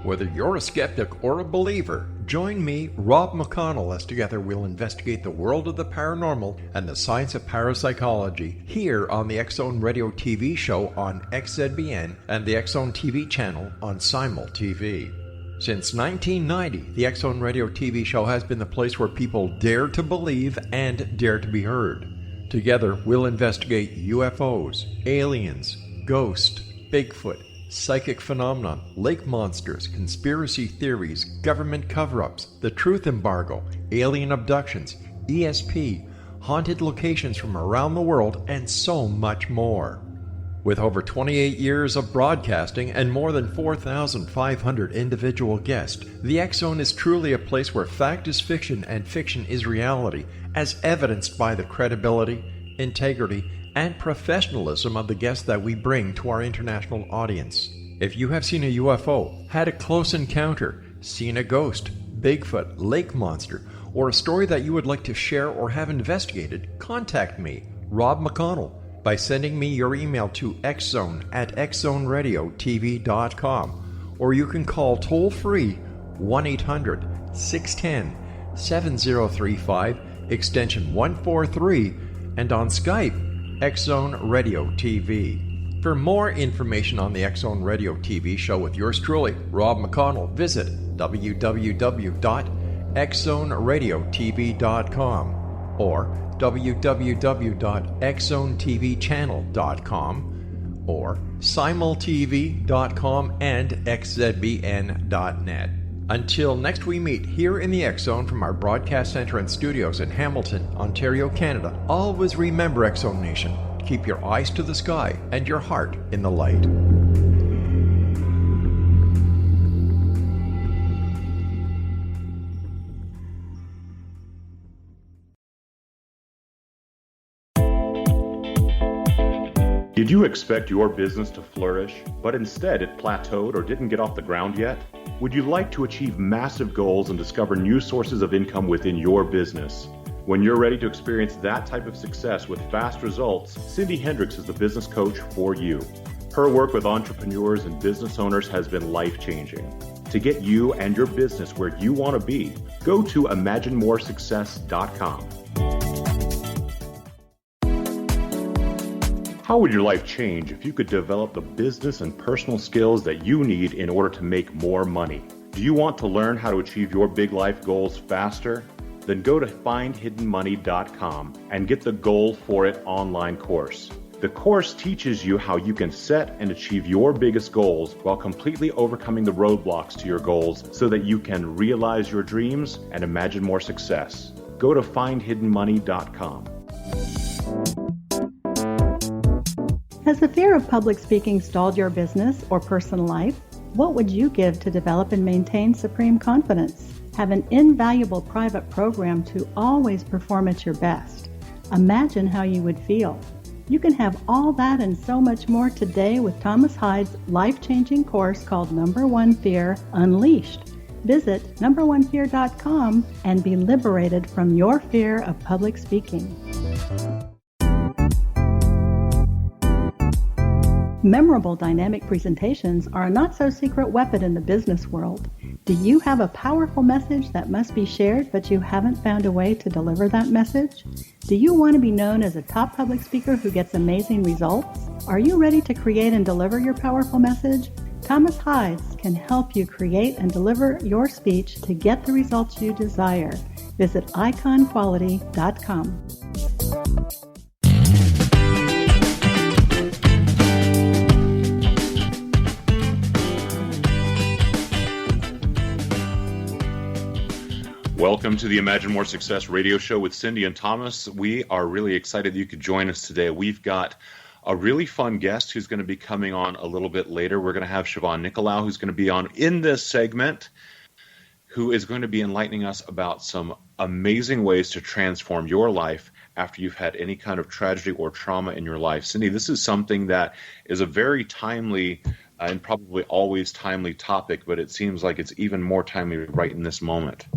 Whether you're a skeptic or a believer, join me, Rob McConnell, as together we'll investigate the world of the paranormal and the science of parapsychology here on the X-Zone Radio TV show on XZBN and the X-Zone TV channel on Simul TV. Since 1990, the X-Zone Radio TV show has been the place where people dare to believe and dare to be heard. Together, we'll investigate UFOs, aliens, ghosts, Bigfoot, psychic phenomenon, lake monsters, conspiracy theories, government cover-ups, the truth embargo, alien abductions, ESP, haunted locations from around the world, and so much more. With over 28 years of broadcasting and more than 4,500 individual guests, the X-Zone is truly a place where fact is fiction and fiction is reality, as evidenced by the credibility, integrity, and professionalism of the guests that we bring to our international audience. If you have seen a UFO, had a close encounter, seen a ghost, Bigfoot, lake monster, or a story that you would like to share or have investigated, contact me, Rob McConnell, by sending me your email to xzone@xzoneradiotv.com, or you can call toll-free 1-800-610-7035, extension 143, and on Skype, X-Zone Radio TV. For more information on the X-Zone Radio TV show with yours truly, Rob McConnell, visit www.xzoneradiotv.com or www.xzonetvchannel.com or simultv.com and xzbn.net. Until next we meet here in the X-Zone from our broadcast center and studios in Hamilton, Ontario, Canada, always remember, X-Zone Nation, keep your eyes to the sky and your heart in the light. Did you expect your business to flourish, but instead it plateaued or didn't get off the ground yet? Would you like to achieve massive goals and discover new sources of income within your business? When you're ready to experience that type of success with fast results, Cindy Hendricks is the business coach for you. Her work with entrepreneurs and business owners has been life-changing. To get you and your business where you want to be, go to imaginemoresuccess.com. How would your life change if you could develop the business and personal skills that you need in order to make more money? Do you want to learn how to achieve your big life goals faster? Then go to findhiddenmoney.com and get the Goal for It online course. The course teaches you how you can set and achieve your biggest goals while completely overcoming the roadblocks to your goals so that you can realize your dreams and imagine more success. Go to findhiddenmoney.com. Has the fear of public speaking stalled your business or personal life? What would you give to develop and maintain supreme confidence? Have an invaluable private program to always perform at your best. Imagine how you would feel. You can have all that and so much more today with Thomas Hyde's life-changing course called Number One Fear Unleashed. Visit numberonefear.com and be liberated from your fear of public speaking. Memorable dynamic presentations are a not-so-secret weapon in the business world. Do you have a powerful message that must be shared, but you haven't found a way to deliver that message? Do you want to be known as a top public speaker who gets amazing results? Are you ready to create and deliver your powerful message? Thomas Hyde can help you create and deliver your speech to get the results you desire. Visit iconquality.com. Welcome to the Imagine More Success radio show with Cindy and Thomas. We are really excited that you could join us today. We've got a really fun guest who's going to be coming on a little bit later. We're going to have Siobhan Nicolaou, who's going to be on in this segment, who is going to be enlightening us about some amazing ways to transform your life after you've had any kind of tragedy or trauma in your life. Cindy, this is something that is a very timely and probably always timely topic, but it seems like it's even more timely right in this moment.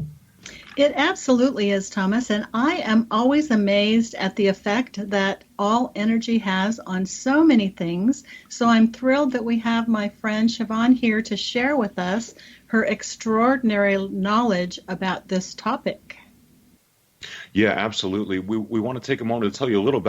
It absolutely is, Thomas, and I am always amazed at the effect that all energy has on so many things. So I'm thrilled that we have my friend Siobhan here to share with us her extraordinary knowledge about this topic. Yeah, absolutely. We want to take a moment to tell you a little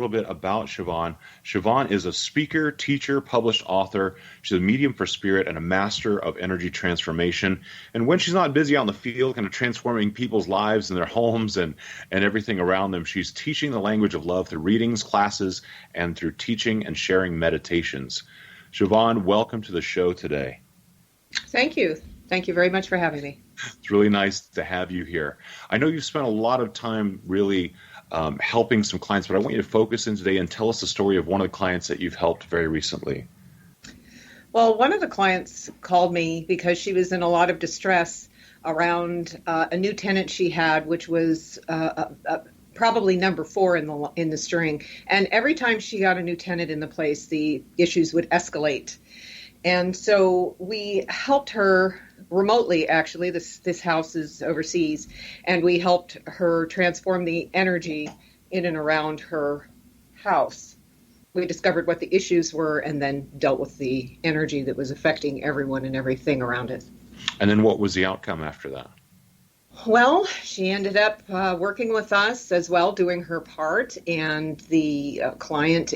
bit about Siobhan. Siobhan is a speaker, teacher, published author. She's a medium for spirit and a master of energy transformation. And when she's not busy out in the field, kind of transforming people's lives and their homes and everything around them, she's teaching the language of love through readings, classes, and through teaching and sharing meditations. Siobhan, welcome to the show today. Thank you. Thank you very much for having me. It's really nice to have you here. I know you've spent a lot of time really helping some clients, but I want you to focus in today and tell us the story of one of the clients that you've helped very recently. Well, one of the clients called me because she was in a lot of distress around a new tenant she had, which was probably number 4 in the string. And every time she got a new tenant in the place, the issues would escalate. And so we helped her remotely, actually. This house is overseas, and we helped her transform the energy in and around her house. We discovered what the issues were and then dealt with the energy that was affecting everyone and everything around it. And then what was the outcome after that? Well, she ended up working with us as well, doing her part, and the tenant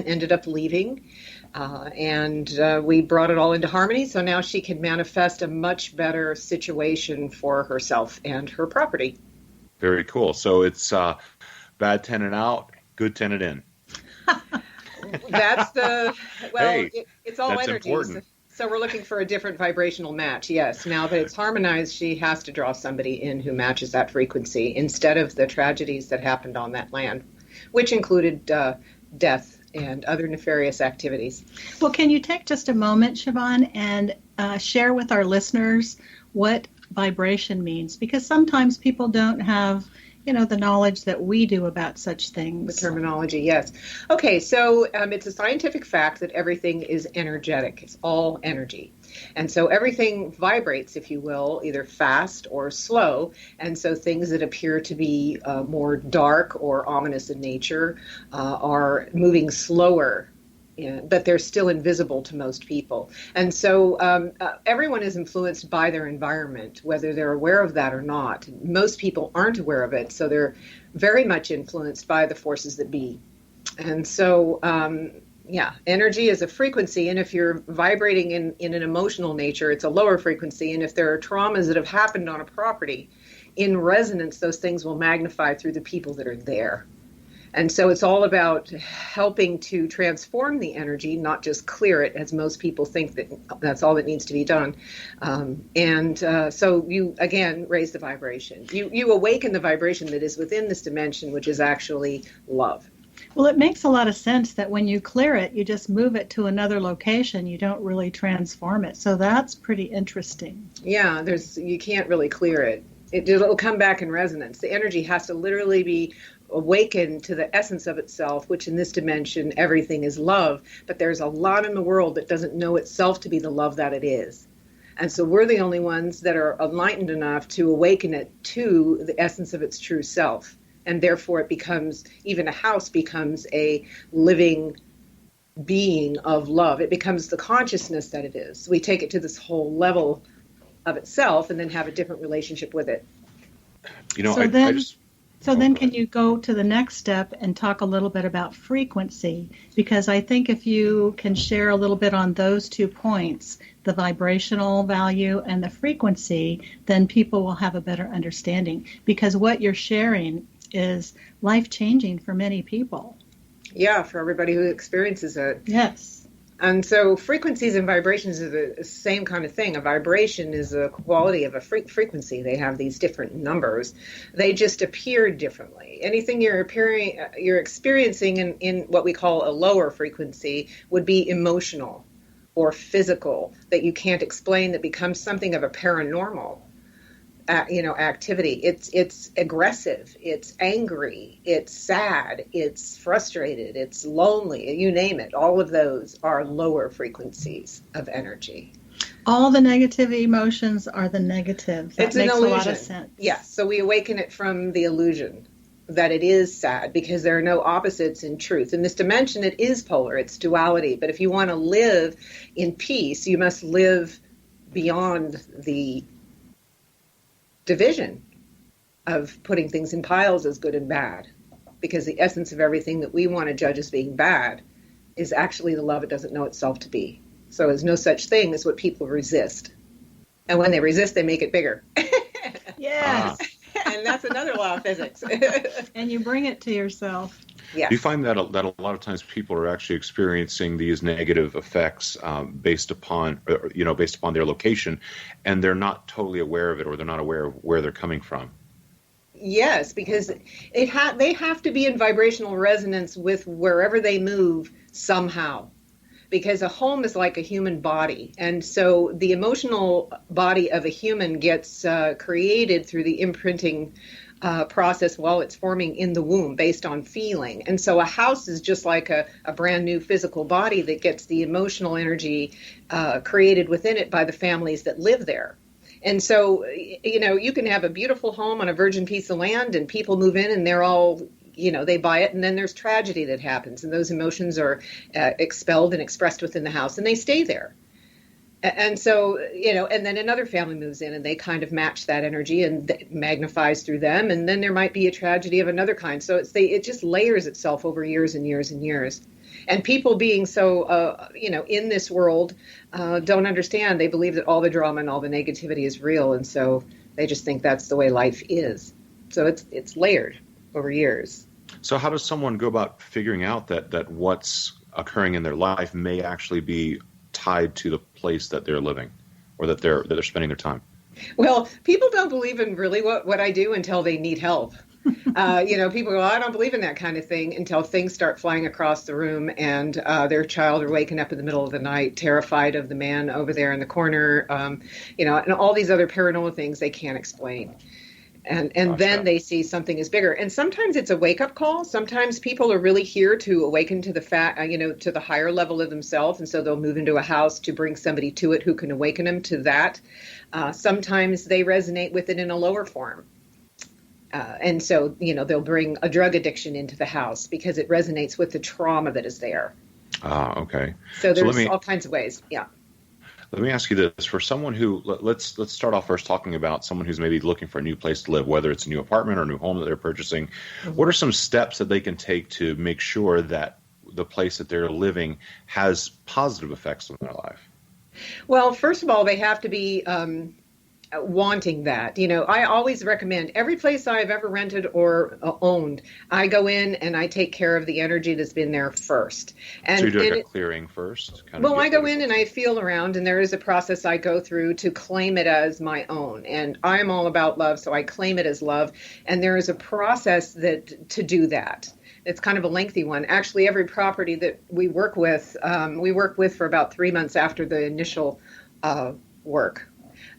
ended up leaving. And we brought it all into harmony, so now she can manifest a much better situation for herself and her property. Very cool. So it's bad tenant out, good tenant in. That's Hey, it's all that's energy. important. So we're looking for a different vibrational match, yes. Now that it's harmonized, she has to draw somebody in who matches that frequency instead of the tragedies that happened on that land, which included death and other nefarious activities. Well, can you take just a moment, Siobhan, and share with our listeners what vibration means? Because sometimes people don't have, the knowledge that we do about such things. The terminology, yes. Okay, so it's a scientific fact that everything is energetic. It's all energy. And so everything vibrates, if you will, either fast or slow. And so things that appear to be more dark or ominous in nature are moving slower. But they're still invisible to most people. And so everyone is influenced by their environment, whether they're aware of that or not. Most people aren't aware of it, so they're very much influenced by the forces that be. And so, energy is a frequency, and if you're vibrating in an emotional nature, it's a lower frequency. And if there are traumas that have happened on a property, in resonance, those things will magnify through the people that are there. And so it's all about helping to transform the energy, not just clear it, as most people think that that's all that needs to be done. So you, again, raise the vibration. You awaken the vibration that is within this dimension, which is actually love. Well, it makes a lot of sense that when you clear it, you just move it to another location. You don't really transform it. So that's pretty interesting. Yeah, you can't really clear it. It'll come back in resonance. The energy has to literally be awakened to the essence of itself, which in this dimension, everything is love. But there's a lot in the world that doesn't know itself to be the love that it is. And so we're the only ones that are enlightened enough to awaken it to the essence of its true self. And therefore it becomes, even a house becomes a living being of love. It becomes the consciousness that it is. We take it to this whole level of itself and then have a different relationship with it. So then can you go to the next step and talk a little bit about frequency? Because I think if you can share a little bit on those 2 points, the vibrational value and the frequency, then people will have a better understanding. Because what you're sharing is life-changing for many people. Yeah, for everybody who experiences it. Yes. And so frequencies and vibrations are the same kind of thing. A vibration is a quality of a frequency. They have these different numbers. They just appear differently. Anything you're experiencing in what we call a lower frequency would be emotional or physical, that you can't explain, that becomes something of a paranormal activity. It's aggressive, it's angry, it's sad, it's frustrated, it's lonely, you name it. All of those are lower frequencies of energy. All the negative emotions are the negatives. That It's makes an illusion. a lot of sense. Yes, so we awaken it from the illusion that it is sad, because there are no opposites in truth. In this dimension, it is polar, it's duality. But if you want to live in peace, you must live beyond the division of putting things in piles as good and bad, because the essence of everything that we want to judge as being bad is actually the love it doesn't know itself to be. So there's no such thing as what people resist. And when they resist, they make it bigger. Yes. And that's another law of physics. And you bring it to yourself. Yes. Do you find that a lot of times people are actually experiencing these negative effects based upon their location, and they're not totally aware of it, or they're not aware of where they're coming from? Yes, because they have to be in vibrational resonance with wherever they move somehow. Because a home is like a human body. And so the emotional body of a human gets created through the imprinting process while it's forming in the womb based on feeling. And so a house is just like a brand new physical body that gets the emotional energy created within it by the families that live there. And so, you can have a beautiful home on a virgin piece of land, and people move in and they're all, they buy it, and then there's tragedy that happens, and those emotions are expelled and expressed within the house, and they stay there. And so, and then another family moves in, and they kind of match that energy, and it magnifies through them, and then there might be a tragedy of another kind. So it just layers itself over years and years and years. And people being so, in this world, don't understand. They believe that all the drama and all the negativity is real, and so they just think that's the way life is. So it's layered over years. So how does someone go about figuring out that what's occurring in their life may actually be tied to the place that they're living, or that they're spending their time? Well, people don't believe in really what I do until they need help. People go, I don't believe in that kind of thing, until things start flying across the room, and their child are waking up in the middle of the night, terrified of the man over there in the corner, and all these other paranormal things they can't explain. And Gotcha. Then they see something is bigger. And sometimes it's a wake-up call. Sometimes people are really here to awaken to the to the higher level of themselves. And so they'll move into a house to bring somebody to it who can awaken them to that. Sometimes they resonate with it in a lower form. And so, they'll bring a drug addiction into the house because it resonates with the trauma that is there. Okay. So there's all kinds of ways. Yeah. Let me ask you this: for someone who, let's start off first talking about someone who's maybe looking for a new place to live, whether it's a new apartment or a new home that they're purchasing. Mm-hmm. What are some steps that they can take to make sure that the place that they're living has positive effects on their life? Well, first of all, they have to be wanting that. I always recommend every place I've ever rented or owned, I go in and I take care of the energy that's been there first. And, so you do like a clearing first? I go in and I feel around, and there is a process I go through to claim it as my own. And I'm all about love, so I claim it as love. And there is a process to do that. It's kind of a lengthy one. Actually, every property that we work with for about 3 months after the initial work.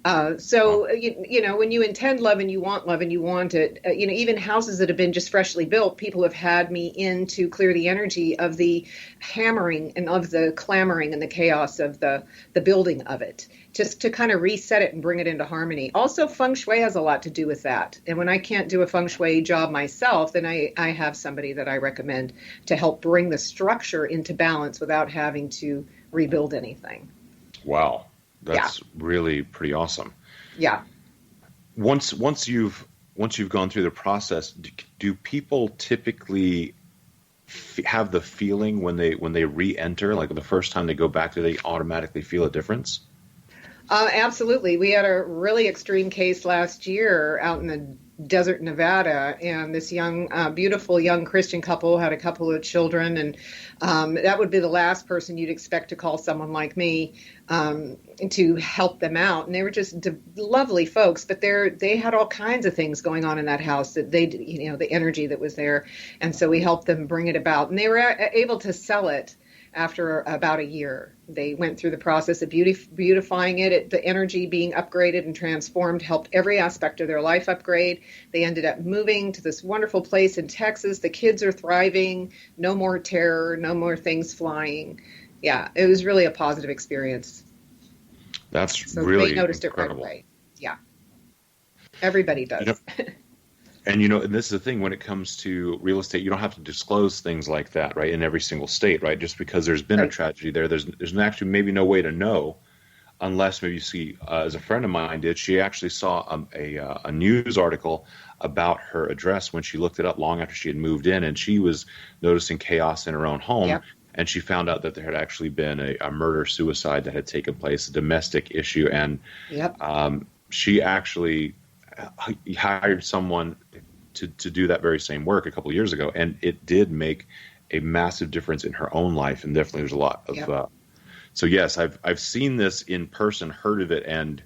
When you intend love and you want it, even houses that have been just freshly built, people have had me in to clear the energy of the hammering and of the clamoring and the chaos of the building of it, just to kind of reset it and bring it into harmony. Also, feng shui has a lot to do with that. And when I can't do a feng shui job myself, then I have somebody that I recommend to help bring the structure into balance without having to rebuild anything. Wow. That's really pretty awesome. Yeah. Once you've gone through the process, do people typically have the feeling when they re-enter, like the first time they go back, do they automatically feel a difference? Absolutely. We had a really extreme case last year out in the desert Nevada, and this beautiful young Christian couple had a couple of children, and that would be the last person you'd expect to call someone like me to help them out. And they were just lovely folks, but they had all kinds of things going on in that house that the energy that was there, and so we helped them bring it about, and they were able to sell it after about a year. They went through the process of beautifying it. The energy being upgraded and transformed helped every aspect of their life upgrade. They ended up moving to this wonderful place in Texas. The kids are thriving. No more terror. No more things flying. Yeah, it was really a positive experience. That's So really they noticed incredible. it right away. Yeah, everybody does. And and this is the thing when it comes to real estate, you don't have to disclose things like that, right, in every single state, right? Just because there's been a Right. tragedy there, there's actually maybe no way to know unless maybe you see, as a friend of mine did, she actually saw a news article about her address when she looked it up long after she had moved in, and she was noticing chaos in her own home. Yep. And she found out that there had actually been a murder-suicide that had taken place, a domestic issue, and Yep. she actually hired someone to do that very same work a couple of years ago, and it did make a massive difference in her own life. And definitely, there's a lot of. Yep. So yes, I've seen this in person, heard of it, and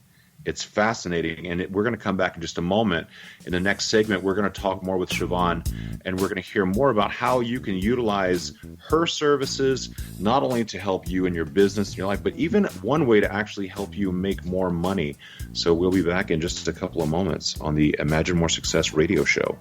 it's fascinating. And we're going to come back in just a moment. In the next segment, we're going to talk more with Siobhan, and we're going to hear more about how you can utilize her services, not only to help you in your business and your life, but even one way to actually help you make more money. So we'll be back in just a couple of moments on the Imagine More Success radio show.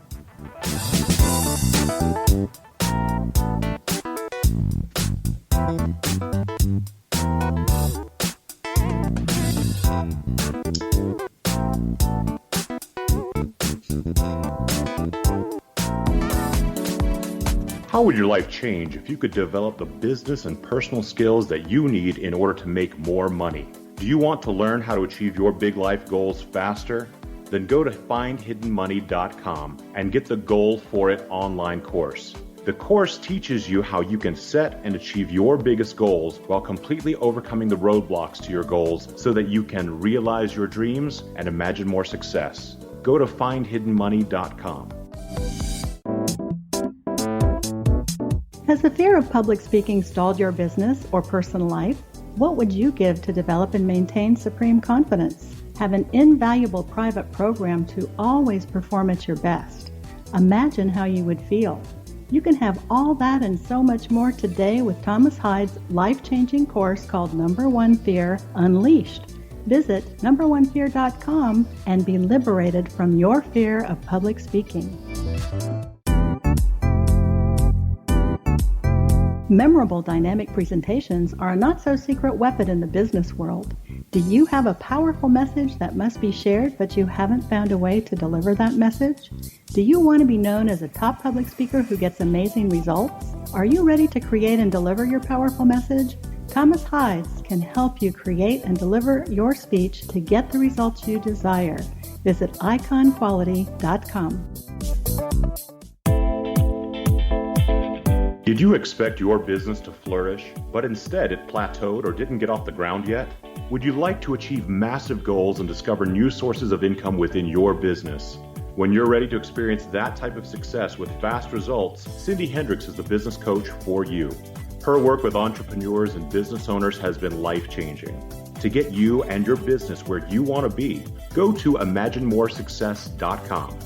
How would your life change if you could develop the business and personal skills that you need in order to make more money? Do you want to learn how to achieve your big life goals faster? Then go to findhiddenmoney.com and get the Goal for It online course. The course teaches you how you can set and achieve your biggest goals while completely overcoming the roadblocks to your goals so that you can realize your dreams and imagine more success. Go to findhiddenmoney.com. Has the fear of public speaking stalled your business or personal life? What would you give to develop and maintain supreme confidence? Have an invaluable private program to always perform at your best. Imagine how you would feel. You can have all that and so much more today with Thomas Hyde's life-changing course called Number One Fear Unleashed. Visit numberonefear.com and be liberated from your fear of public speaking. Memorable dynamic presentations are a not-so-secret weapon in the business world. Do you have a powerful message that must be shared, but you haven't found a way to deliver that message? Do you want to be known as a top public speaker who gets amazing results? Are you ready to create and deliver your powerful message? Thomas Hyde can help you create and deliver your speech to get the results you desire. Visit iconquality.com. Did you expect your business to flourish, but instead it plateaued or didn't get off the ground yet? Would you like to achieve massive goals and discover new sources of income within your business? When you're ready to experience that type of success with fast results, Cindy Hendricks is the business coach for you. Her work with entrepreneurs and business owners has been life-changing. To get you and your business where you want to be, go to imaginemoresuccess.com.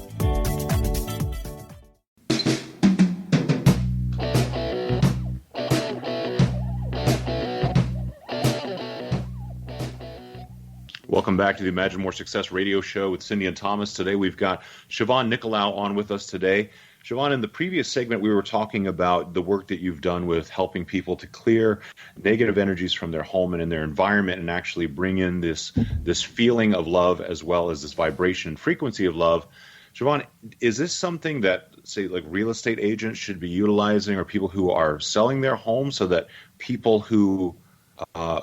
Welcome back to the Imagine More Success radio show with Cindy and Thomas. Today we've got Siobhan Nicolaou on with us today. Siobhan, in the previous segment we were talking about the work that you've done with helping people to clear negative energies from their home and in their environment and actually bring in this feeling of love as well as this vibration and frequency of love. Siobhan, is this something that, say, like real estate agents should be utilizing or people who are selling their home so that people who are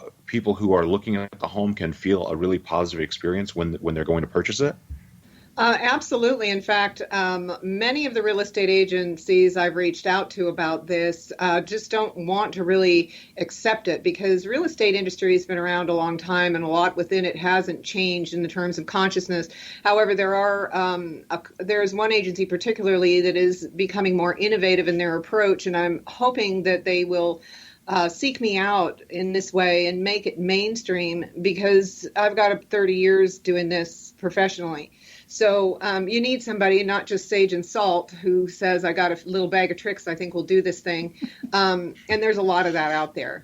looking at the home can feel a really positive experience when they're going to purchase it? Absolutely. In fact, many of the real estate agencies I've reached out to about this just don't want to really accept it because real estate industry has been around a long time and a lot within it hasn't changed in the terms of consciousness. However, there's one agency particularly that is becoming more innovative in their approach, and I'm hoping that they will seek me out in this way and make it mainstream because I've got 30 years doing this professionally. So you need somebody, not just sage and salt, who says, I got a little bag of tricks, I think we'll do this thing. And there's a lot of that out there.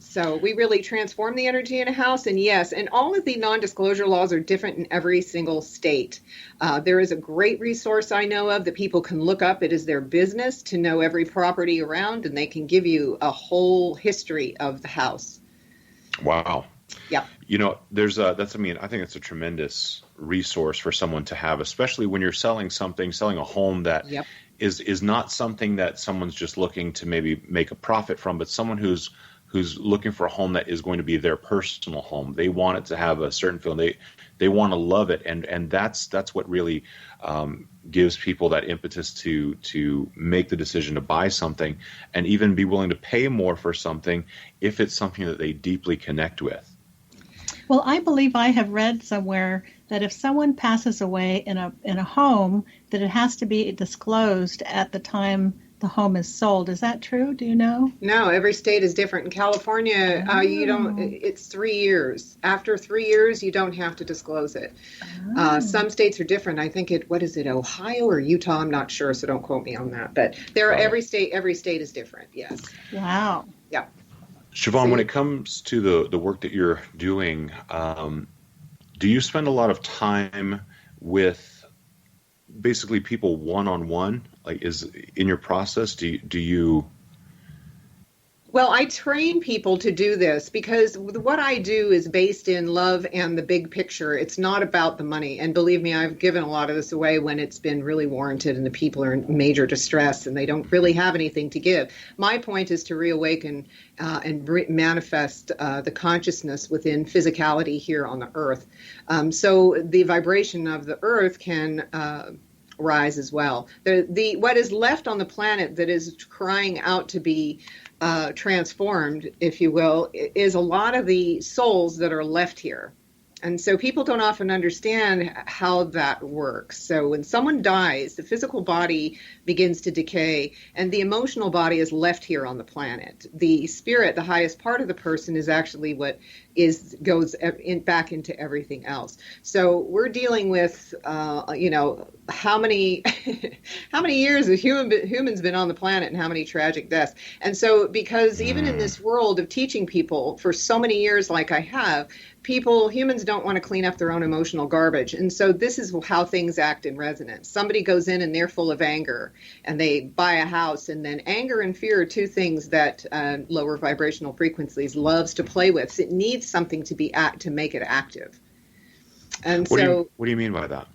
So we really transform the energy in a house. And yes, and all of the non-disclosure laws are different in every single state. There is a great resource I know of that people can look up. It is their business to know every property around, and they can give you a whole history of the house. Wow. Yep. I think it's a tremendous resource for someone to have, especially when you're selling a home that Yep. is not something that someone's just looking to maybe make a profit from, but someone who's looking for a home that is going to be their personal home. They want it to have a certain feeling. They want to love it, and that's what really gives people that impetus to make the decision to buy something and even be willing to pay more for something if it's something that they deeply connect with. Well, I believe I have read somewhere that if someone passes away in a home, that it has to be disclosed at the time the home is sold. Is that true? Do you know? No, every state is different. In California, you don't. It's 3 years. After 3 years, you don't have to disclose it. Some states are different. I think what is it, Ohio or Utah? I'm not sure, so don't quote me on that. But every state is different. Yes. Wow. Yeah. Siobhan, when it comes to the work that you're doing, do you spend a lot of time with basically people one-on-one? Like, is in your process, do you? Well, I train people to do this because what I do is based in love and the big picture. It's not about the money. And believe me, I've given a lot of this away when it's been really warranted and the people are in major distress and they don't really have anything to give. My point is to reawaken and manifest the consciousness within physicality here on the earth. So the vibration of the earth can rise as well. What is left on the planet that is crying out to be transformed, if you will, is a lot of the souls that are left here. And so people don't often understand how that works. So when someone dies, the physical body begins to decay and the emotional body is left here on the planet. The spirit, the highest part of the person, is actually what goes back into everything else. So we're dealing with, how many years have humans been on the planet and how many tragic deaths. And so because even in this world of teaching people for so many years like I have, humans don't want to clean up their own emotional garbage. And so this is how things act in resonance. Somebody goes in and they're full of anger and they buy a house, and then anger and fear are two things that lower vibrational frequencies loves to play with. So it needs something to make it active. And what do you mean by that?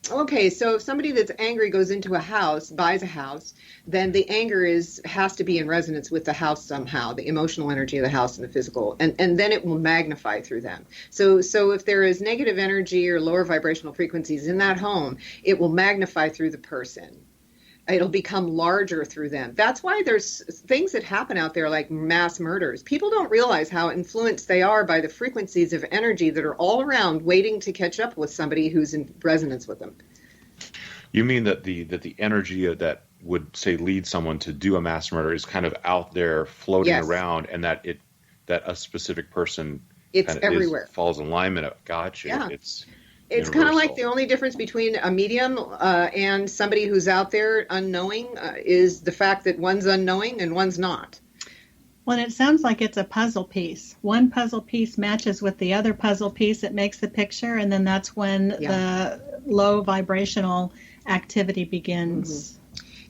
Okay, so if somebody that's angry goes into a house, buys a house, then the anger has to be in resonance with the house somehow, the emotional energy of the house and the physical, and then it will magnify through them. So if there is negative energy or lower vibrational frequencies in that home, it will magnify through the person. It'll become larger through them. That's why there's things that happen out there like mass murders. People don't realize how influenced they are by the frequencies of energy that are all around waiting to catch up with somebody who's in resonance with them. You mean that the energy that would, say, lead someone to do a mass murder is kind of out there floating around, and that a specific person everywhere falls in alignment. Gotcha. Yeah. It's kind of like the only difference between a medium and somebody who's out there unknowing is the fact that one's unknowing and one's not. Well, it sounds like it's a puzzle piece. One puzzle piece matches with the other puzzle piece that makes the picture, and then that's when the low vibrational activity begins. Mm-hmm.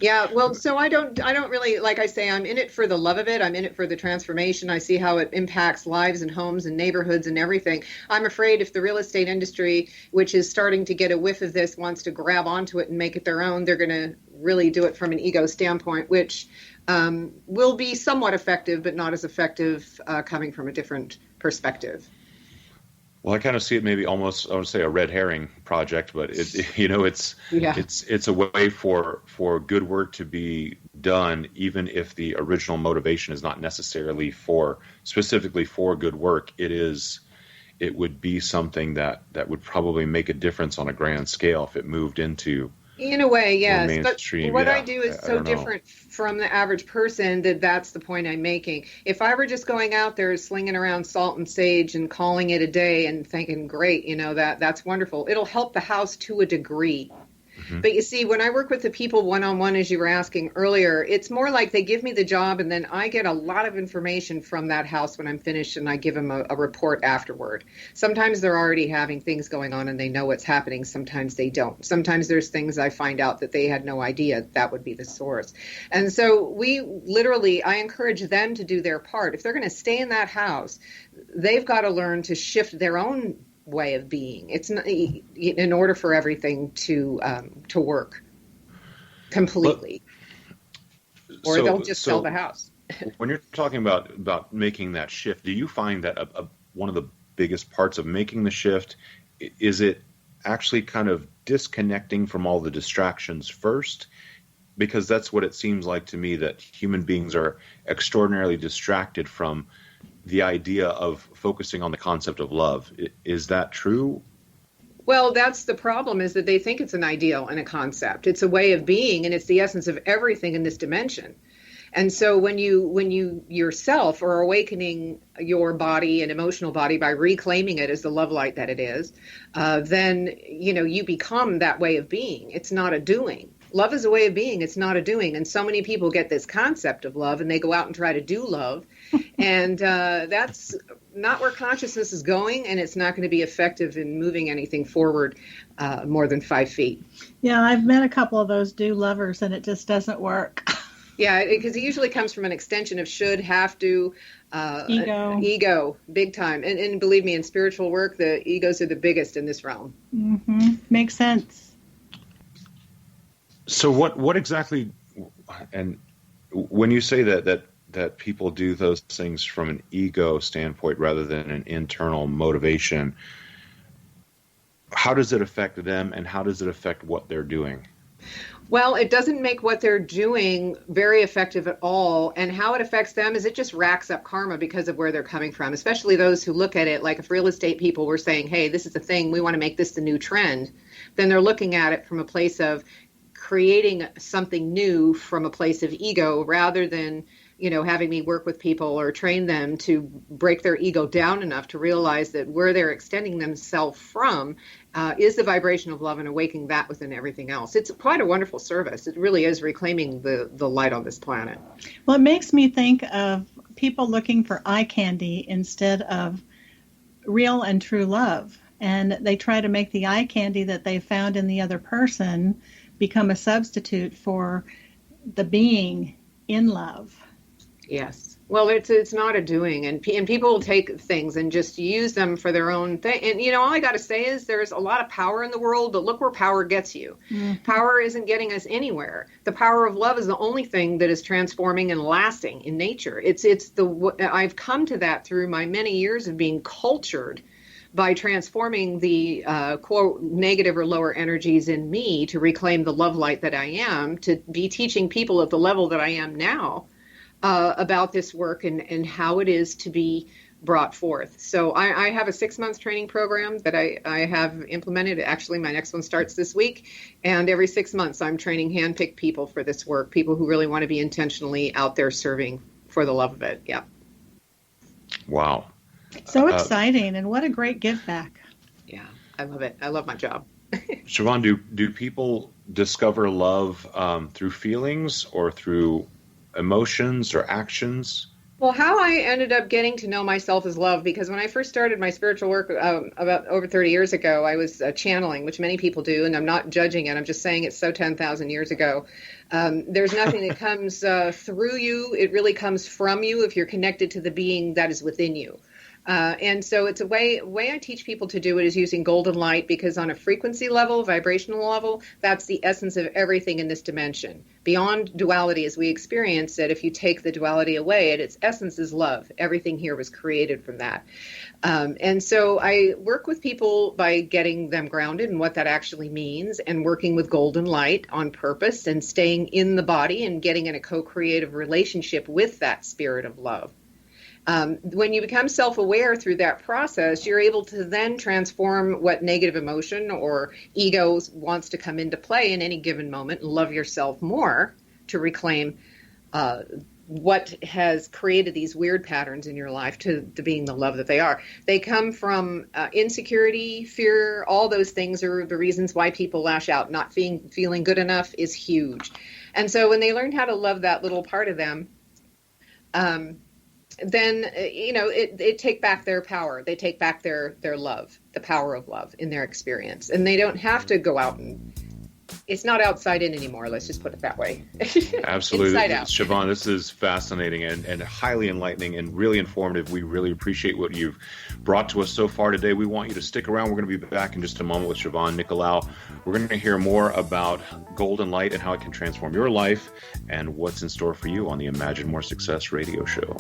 Yeah, well, so I don't really, like I say, I'm in it for the love of it. I'm in it for the transformation. I see how it impacts lives and homes and neighborhoods and everything. I'm afraid if the real estate industry, which is starting to get a whiff of this, wants to grab onto it and make it their own, they're going to really do it from an ego standpoint, which will be somewhat effective, but not as effective coming from a different perspective. Well, I kind of see it maybe almost, I would say, a red herring project, but it's a way for good work to be done, even if the original motivation is not necessarily specifically for good work. It would be something that would probably make a difference on a grand scale if it moved into. In a way, yes. Mainstream. But what I do is so different from the average person that's the point I'm making. If I were just going out there slinging around salt and sage and calling it a day and thinking, great, that's wonderful, it'll help the house to a degree. But you see, when I work with the people one-on-one, as you were asking earlier, it's more like they give me the job and then I get a lot of information from that house when I'm finished, and I give them a report afterward. Sometimes they're already having things going on and they know what's happening. Sometimes they don't. Sometimes there's things I find out that they had no idea that would be the source. And so I encourage them to do their part. If they're going to stay in that house, they've got to learn to shift their own way of being. It's not, in order for everything to work completely, or they'll just sell the house. When you're talking about making that shift, do you find that one of the biggest parts of making the shift is it actually kind of disconnecting from all the distractions first? Because that's what it seems like to me, that human beings are extraordinarily distracted from the idea of focusing on the concept of love. Is that true? Well, that's the problem, is that they think it's an ideal and a concept. It's a way of being, and it's the essence of everything in this dimension. And so when you yourself are awakening your body and emotional body by reclaiming it as the love light that it is, then you become that way of being. It's not a doing. Love is a way of being. It's not a doing. And so many people get this concept of love and they go out and try to do love. And that's not where consciousness is going. And it's not going to be effective in moving anything forward more than 5 feet. Yeah, I've met a couple of those do lovers and it just doesn't work. Yeah, because it usually comes from an extension of should, have to, ego, big time. And believe me, in spiritual work, the egos are the biggest in this realm. Mm-hmm. Makes sense. So what exactly, and when you say that people do those things from an ego standpoint rather than an internal motivation, how does it affect them and how does it affect what they're doing? Well, it doesn't make what they're doing very effective at all. And how it affects them is it just racks up karma because of where they're coming from, especially those who look at it like if real estate people were saying, hey, this is the thing, we want to make this the new trend, then they're looking at it from a place of creating something new from a place of ego rather than, having me work with people or train them to break their ego down enough to realize that where they're extending themselves from is the vibration of love and awakening that within everything else. It's quite a wonderful service. It really is reclaiming the light on this planet. Well, it makes me think of people looking for eye candy instead of real and true love. And they try to make the eye candy that they found in the other person become a substitute for the being in love. Yes. Well, it's not a doing, and people will take things and just use them for their own thing. And, all I got to say is there's a lot of power in the world, but look where power gets you. Mm-hmm. Power isn't getting us anywhere. The power of love is the only thing that is transforming and lasting in nature. I've come to that through my many years of being cultured by transforming the, quote, negative or lower energies in me to reclaim the love light that I am, to be teaching people at the level that I am now about this work and how it is to be brought forth. So I have a 6-month training program that I have implemented. Actually, my next one starts this week. And every 6 months, I'm training hand-picked people for this work, people who really want to be intentionally out there serving for the love of it. Yeah. Wow. So exciting, and what a great give back. Yeah, I love it. I love my job. Siobhan, do people discover love through feelings or through emotions or actions? Well, how I ended up getting to know myself as love, because when I first started my spiritual work about over 30 years ago, I was channeling, which many people do, and I'm not judging it. I'm just saying it's so 10,000 years ago. There's nothing that comes through you. It really comes from you if you're connected to the being that is within you. And so it's a way I teach people to do it is using golden light, because on a frequency level, vibrational level, that's the essence of everything in this dimension. Beyond duality as we experience it, if you take the duality away, its essence is love. Everything here was created from that. And so I work with people by getting them grounded in what that actually means, and working with golden light on purpose and staying in the body and getting in a co-creative relationship with that spirit of love. When you become self-aware through that process, you're able to then transform what negative emotion or ego wants to come into play in any given moment and love yourself more to reclaim what has created these weird patterns in your life to being the love that they are. They come from insecurity, fear, all those things are the reasons why people lash out. Not feeling good enough is huge. And so when they learn how to love that little part of them, then, they take back their power. They take back their love, the power of love in their experience. And they don't have to go out and it's not outside in anymore. Let's just put it that way. Absolutely. Inside out. Siobhan, this is fascinating and highly enlightening and really informative. We really appreciate what you've brought to us so far today. We want you to stick around. We're going to be back in just a moment with Siobhan Nicolaou. We're going to hear more about golden light and how it can transform your life and what's in store for you on the Imagine More Success radio show.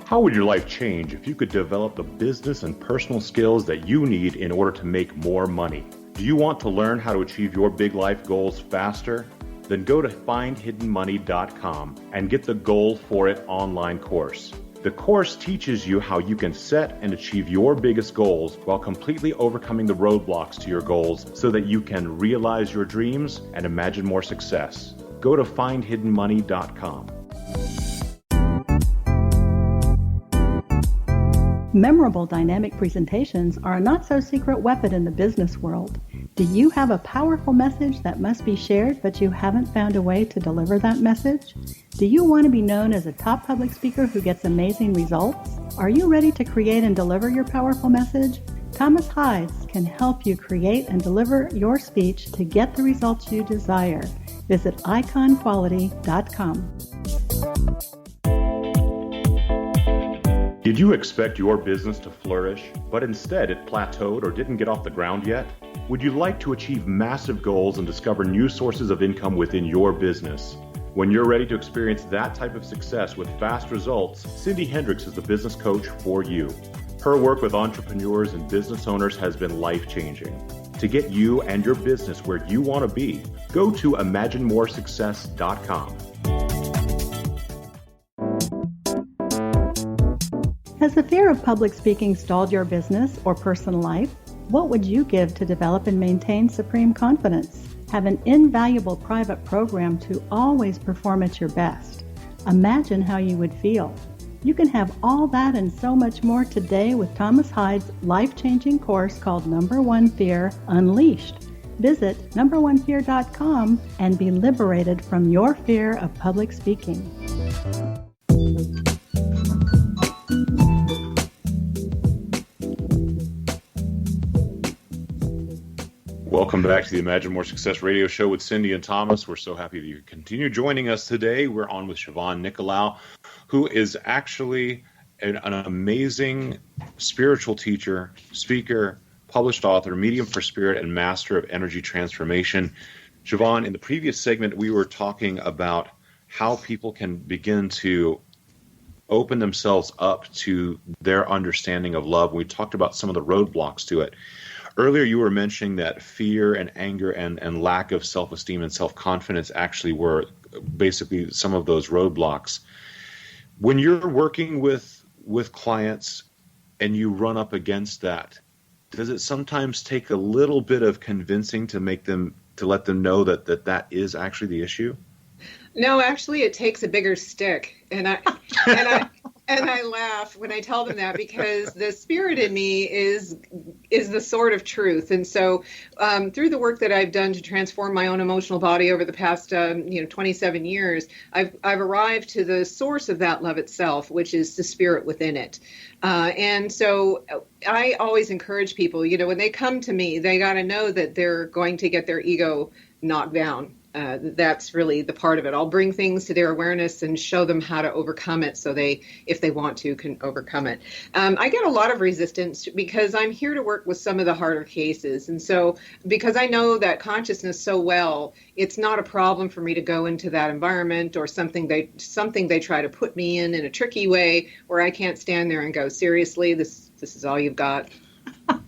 How would your life change if you could develop the business and personal skills that you need in order to make more money? Do you want to learn how to achieve your big life goals faster? Then go to findhiddenmoney.com and get the Goal for It online course. The course teaches you how you can set and achieve your biggest goals while completely overcoming the roadblocks to your goals so that you can realize your dreams and imagine more success. Go to findhiddenmoney.com. Memorable dynamic presentations are a not-so-secret weapon in the business world. Do you have a powerful message that must be shared, but you haven't found a way to deliver that message? Do you want to be known as a top public speaker who gets amazing results? Are you ready to create and deliver your powerful message? Thomas Hides can help you create and deliver your speech to get the results you desire. Visit iconquality.com. Did you expect your business to flourish, but instead it plateaued or didn't get off the ground yet? Would you like to achieve massive goals and discover new sources of income within your business? When you're ready to experience that type of success with fast results, Cindy Hendricks is the business coach for you. Her work with entrepreneurs and business owners has been life-changing. To get you and your business where you want to be, go to imaginemoresuccess.com. Has the fear of public speaking stalled your business or personal life? What would you give to develop and maintain supreme confidence? Have an invaluable private program to always perform at your best. Imagine how you would feel. You can have all that and so much more today with Thomas Hides' life-changing course called Number One Fear Unleashed. Visit numberonefear.com and be liberated from your fear of public speaking. Welcome back to the Imagine More Success radio show with Cindy and Thomas. We're so happy that you continue joining us today. We're on with Siobhan Nicolaou, who is actually an amazing spiritual teacher, speaker, published author, medium for spirit, and master of energy transformation. Siobhan, in the previous segment, we were talking about how people can begin to open themselves up to their understanding of love. We talked about some of the roadblocks to it. Earlier, you were mentioning that fear and anger and lack of self-esteem and self-confidence actually were basically some of those roadblocks. When you're working with clients and you run up against that, does it sometimes take a little bit of convincing to let them know that is actually the issue? No, actually, it takes a bigger stick, and I laugh when I tell them that, because the spirit in me is the sword of truth. And so through the work that I've done to transform my own emotional body over the past 27 years, I've arrived to the source of that love itself, which is the spirit within it. And so I always encourage people, when they come to me, they got to know that they're going to get their ego knocked down. That's really the part of it. I'll bring things to their awareness and show them how to overcome it so they, if they want to, can overcome it. I get a lot of resistance because I'm here to work with some of the harder cases. And so because I know that consciousness so well, it's not a problem for me to go into that environment or something they try to put me in a tricky way where I can't stand there and go, seriously, this is all you've got? A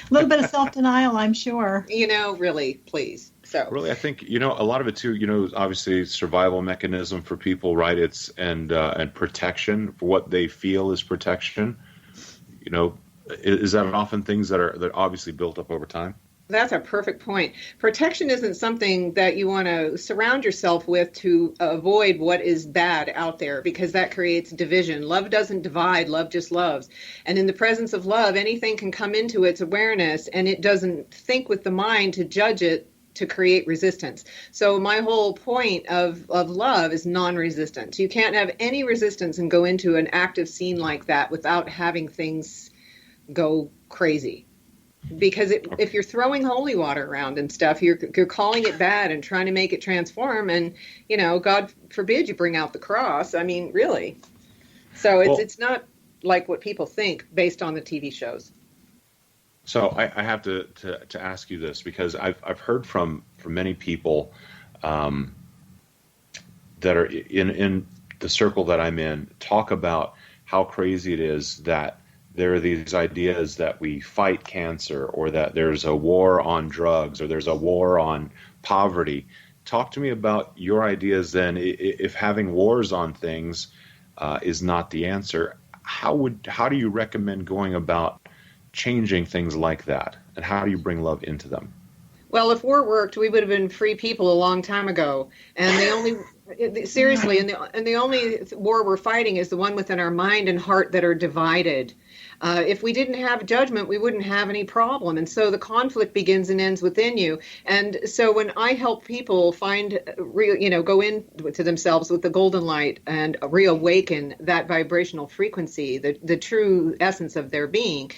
little bit of self-denial, I'm sure. Really, please. So really, I think, a lot of it too, obviously survival mechanism for people, right? It's and protection for what they feel is protection. Is that often things that are obviously built up over time? that's a perfect point. Protection isn't something that you want to surround yourself with to avoid what is bad out there, because that creates division. Love doesn't divide, love just loves. And in the presence of love, anything can come into its awareness, and it doesn't think with the mind to judge it to create resistance. So my whole point of love is non-resistance. You can't have any resistance and go into an active scene like that without having things go crazy. Because if you're throwing holy water around and stuff, you're calling it bad and trying to make it transform, and God forbid you bring out the cross. I mean, really. So it's not like what people think based on the TV shows. So I have to ask you this, because I've heard from many people that are in the circle that I'm in talk about how crazy it is that there are these ideas that we fight cancer, or that there's a war on drugs, or there's a war on poverty. Talk to me about your ideas then. If having wars on things is not the answer, how do you recommend going about changing things like that, and how do you bring love into them? Well, if war worked, we would have been free people a long time ago. And the only war we're fighting is the one within our mind and heart that are divided. If we didn't have judgment, we wouldn't have any problem. And so the conflict begins and ends within you. And so when I help people find go into themselves with the golden light and reawaken that vibrational frequency, the true essence of their being,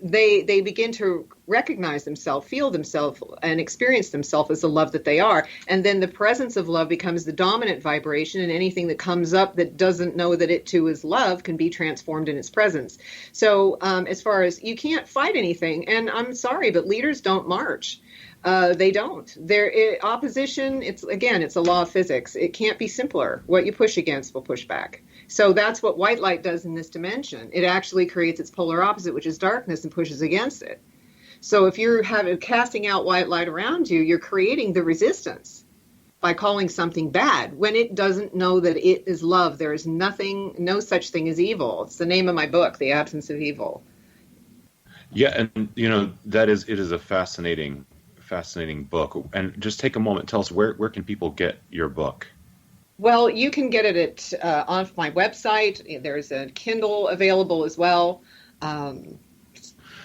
they begin to recognize themselves, feel themselves, and experience themselves as the love that they are. And then the presence of love becomes the dominant vibration, and anything that comes up that doesn't know that it too is love can be transformed in its presence. So as far as you can't fight anything, and I'm sorry, but leaders don't march. They don't. Opposition, it's a law of physics. It can't be simpler. What you push against will push back. So that's what white light does in this dimension. It actually creates its polar opposite, which is darkness, and pushes against it. So if you're casting out white light around you, you're creating the resistance by calling something bad when it doesn't know that it is love. There is no such thing as evil. It's the name of my book, The Absence of Evil. Yeah, and it is a fascinating book. And just take a moment, tell us where can people get your book? Well, you can get it on my website. There's a Kindle available as well.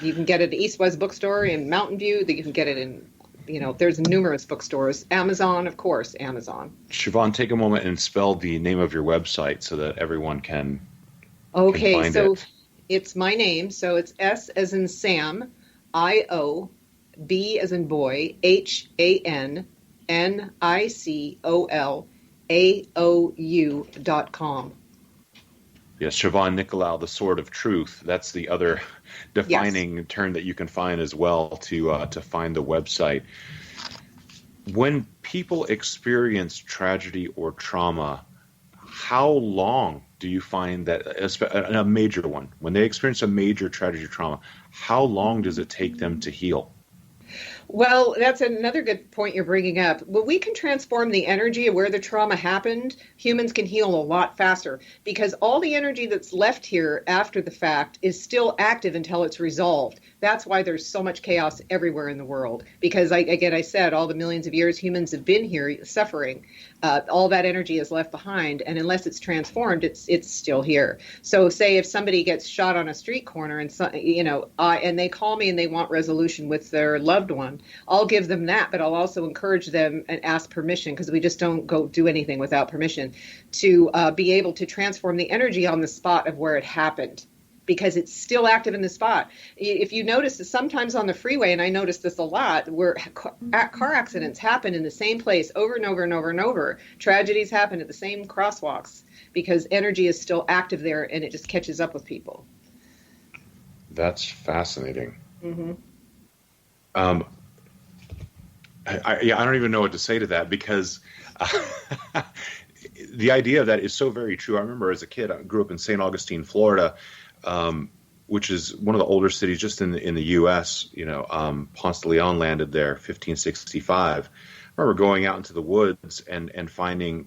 You can get it at East West Bookstore in Mountain View. You can get it in, there's numerous bookstores. Amazon, of course, Amazon. Siobhan, take a moment and spell the name of your website so that everyone can find it. It's my name. So it's S as in Sam, I-O, B as in boy, HAN, NICOLAOU.com. Yes, Siobhan Nicolaou, the Sword of Truth. That's the other defining term that you can find as well to find the website. When people experience tragedy or trauma, how long do you find that, a major one, when they experience a major tragedy or trauma, how long does it take them to heal? Well, that's another good point you're bringing up. When we can transform the energy of where the trauma happened, humans can heal a lot faster, because all the energy that's left here after the fact is still active until it's resolved. That's why there's so much chaos everywhere in the world, because I said all the millions of years humans have been here suffering. All that energy is left behind, and unless it's transformed, it's still here. So say if somebody gets shot on a street corner and and they call me and they want resolution with their loved one, I'll give them that, but I'll also encourage them and ask permission, because we just don't go do anything without permission, to be able to transform the energy on the spot of where it happened, because it's still active in the spot. If you notice that sometimes on the freeway, and I notice this a lot, where car accidents happen in the same place over and over and over and over, tragedies happen at the same crosswalks, because energy is still active there and it just catches up with people. That's fascinating. Mm-hmm. I don't even know what to say to that, because the idea of that is so very true. I remember as a kid, I grew up in St. Augustine, Florida. which is one of the older cities just in the U.S. Ponce de Leon landed there 1565. I remember going out into the woods and finding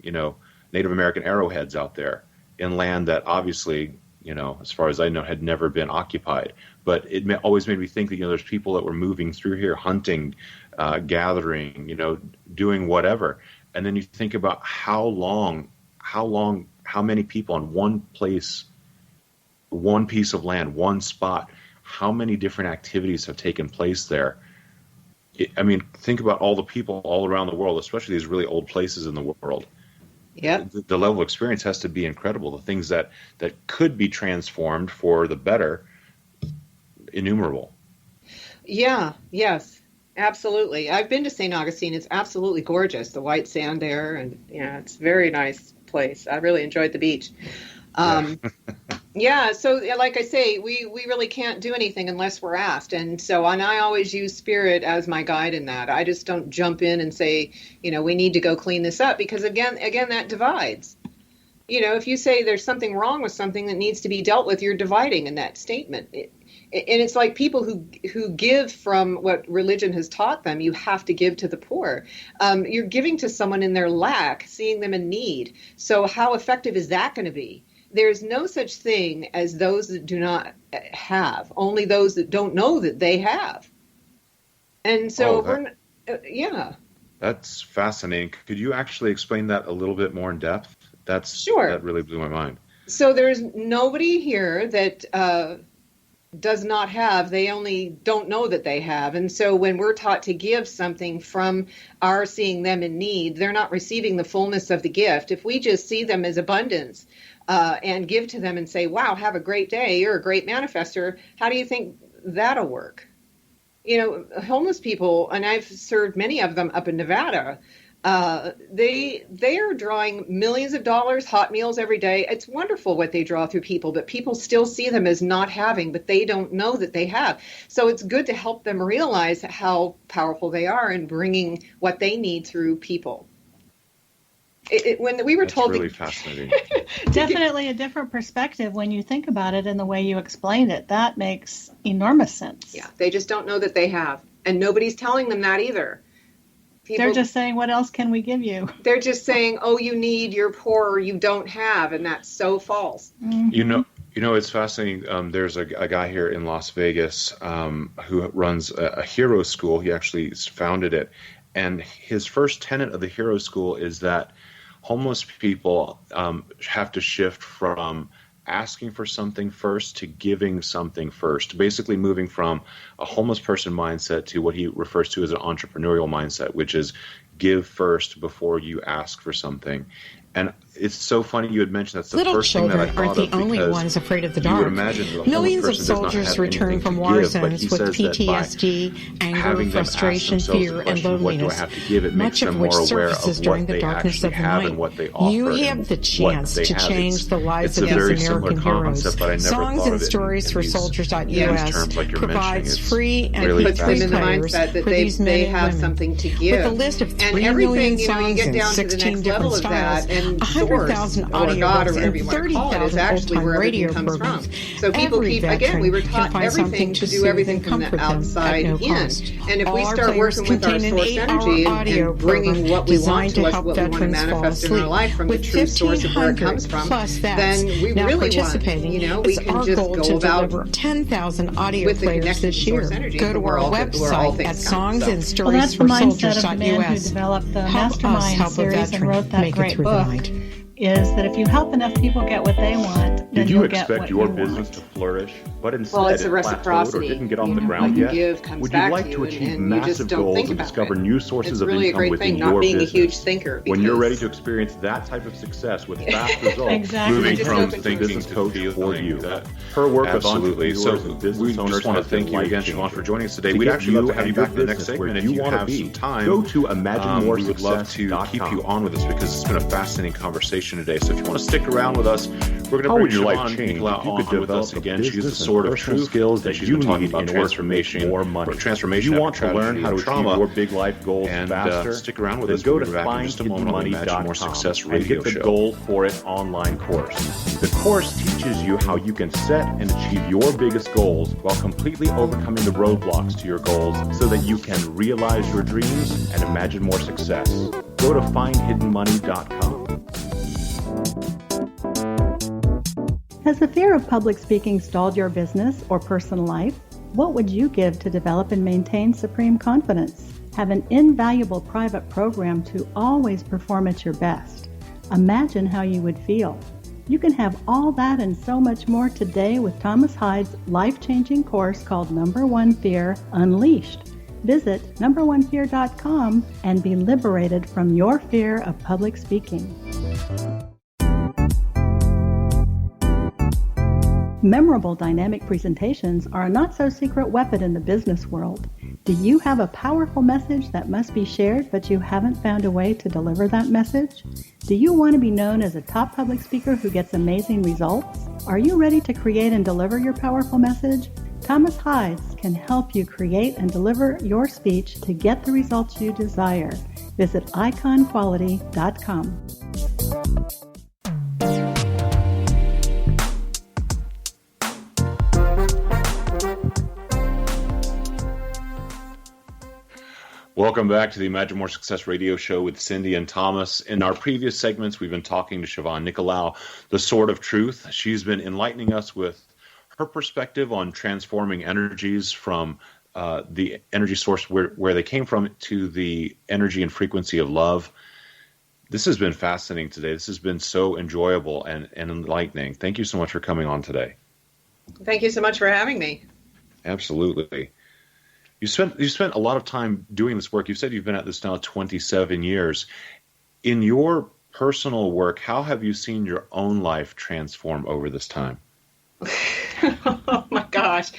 Native American arrowheads out there in land that obviously, as far as I know, had never been occupied. But it always made me think that there's people that were moving through here, hunting, gathering, doing whatever. And then you think about how many people on one place, one piece of land, one spot, how many different activities have taken place there. Think about all the people all around the world, especially these really old places in the world. Yeah. The level of experience has to be incredible. The things that could be transformed for the better, innumerable. Yeah, yes, absolutely. I've been to St. Augustine. It's absolutely gorgeous. The white sand there, and it's a very nice place. I really enjoyed the beach. Yeah, so like I say, we really can't do anything unless we're asked. And I always use spirit as my guide in that. I just don't jump in and say, we need to go clean this up, because again, that divides. If you say there's something wrong with something that needs to be dealt with, you're dividing in that statement. And it's like people who give from what religion has taught them. You have to give to the poor. You're giving to someone in their lack, seeing them in need. So how effective is that going to be? There's no such thing as those that do not have, only those that don't know that they have. And so That's fascinating. Could you actually explain that a little bit more in depth? Sure. That really blew my mind. So there's nobody here that does not have, they only don't know that they have. And so when we're taught to give something from our seeing them in need, they're not receiving the fullness of the gift. If we just see them as abundance, and give to them and say, wow, have a great day, you're a great manifester, how do you think that'll work? Homeless people, and I've served many of them up in Nevada, they are drawing millions of dollars, hot meals every day. It's wonderful what they draw through people, but people still see them as not having, but they don't know that they have. So it's good to help them realize how powerful they are in bringing what they need through people. When we were told, really fascinating. Definitely a different perspective when you think about it and the way you explained it. That makes enormous sense. Yeah, they just don't know that they have, and nobody's telling them that either. They're just saying, what else can we give you? They're just saying, oh, you need, you're poor, you don't have, and that's so false. Mm-hmm. It's fascinating. There's a guy here in Las Vegas who runs a hero school. He actually founded it, and his first tenet of the hero school is that homeless people have to shift from asking for something first to giving something first, basically moving from a homeless person mindset to what he refers to as an entrepreneurial mindset, which is give first before you ask for something. And it's so funny you had mentioned that's the Little first thing that I children thought aren't the of, only because ones afraid of the you dark. would imagine that a Millions of homeless person does not soldiers have return anything from to war give, but he zones with says that by PTSD, anger, having them ask frustration, themselves fear, the and question, what do I loneliness, have to give? It makes much of them which more aware surfaces of during what the they darkness actually of the have night. and what they offer. You and have the what chance they to have. change the lives It's of a very these similar American heroes. concept, but I never Songs thought and of it Stories in for these Soldiers.us terms like you're provides mentioning. It's free and really puts them in the prayers mindset that for these men they and have women. something to give. With a list of 3 and million everything, you songs get in down to the 16 next different level of styles, that, and 100,000 source, audio or God, books, or whatever and you want to call it, is 30,000 actually where old-time everything radio comes programs. from. So people Every keep, again, we were veteran taught can find everything something to to do soothe everything and from the comfort them outside at no in. cost. And if All we our start players working with our contain an source 8-hour energy audio and bringing program what we want designed to to us, help what we want to veterans fall manifest in our asleep. life from the With true source of where it 1,500 comes from, plus vets then we now really want, participating, we it's can our just goal go to about deliver 10,000 audio with the players connection this to year. source energy, Go to where our all website things at come. Well, that's the mindset of the man who songsandsstoriesforsoldiers.us. developed the Help us Mastermind help a series and veteran wrote that make it great through book, the night. is that if you help enough people get what they want, then Did you you'll get expect what your you business want. to flourish, but instead Well, it's a it plateaued or reciprocity. didn't get off You the know, ground what you yet? give comes Would you back like to to you, achieve and you massive just don't goals think and about discover it. new sources It's of really a income great within thing, your not being business? a huge thinker. When you're because- ready to experience that type of success with fast results, Exactly. moving Just from open to thinking business to coach for you. Her work Absolutely. with So entrepreneurs and business we owners just want to has been thank you again, life-changing. Siobhan, for joining us today. To We'd get actually love to have you back in the your next business segment where if you you wanna have be. some time. Go to imaginemoresuccess.com. We would love to keep you on with us because it's been a fascinating conversation today. So if you want to stick around with us, we're going to How bring would your life Siobhan change Nicolaou if you on could with us develop again. the She's the business and sword of personal truth skills that that she's you been talking need about in order to make transformation, more money. Transformation. You want to learn how to achieve trauma, your big life goals and faster? Stick around with Then us. go We'll to be back in just a moment on the Imagine More findhiddenmoney.com Success and radio get the show. Goal for It online course. The course teaches you how you can set and achieve your biggest goals while completely overcoming the roadblocks to your goals so that you can realize your dreams and imagine more success. Go to findhiddenmoney.com. Has the fear of public speaking stalled your business or personal life? What would you give to develop and maintain supreme confidence? Have an invaluable private program to always perform at your best. Imagine how you would feel. You can have all that and so much more today with Thomas Hyde's life-changing course called Number One Fear Unleashed. Visit numberonefear.com and be liberated from your fear of public speaking. Memorable dynamic presentations are a not-so-secret weapon in the business world. Do you have a powerful message that must be shared, but you haven't found a way to deliver that message? Do you want to be known as a top public speaker who gets amazing results? Are you ready to create and deliver your powerful message? Thomas Hyde can help you create and deliver your speech to get the results you desire. Visit iconquality.com. Welcome back to the Imagine More Success radio show with Cindy and Thomas. In our previous segments, we've been talking to Siobhan Nicolaou, the Sword of Truth. She's been enlightening us with her perspective on transforming energies from the energy source where they came from to the energy and frequency of love. This has been fascinating today. This has been so enjoyable and enlightening. Thank you so much for coming on today. Thank you so much for having me. Absolutely. You spent a lot of time doing this work. You said you've been at this now 27 years. In your personal work, how have you seen your own life transform over this time? Oh my gosh. Do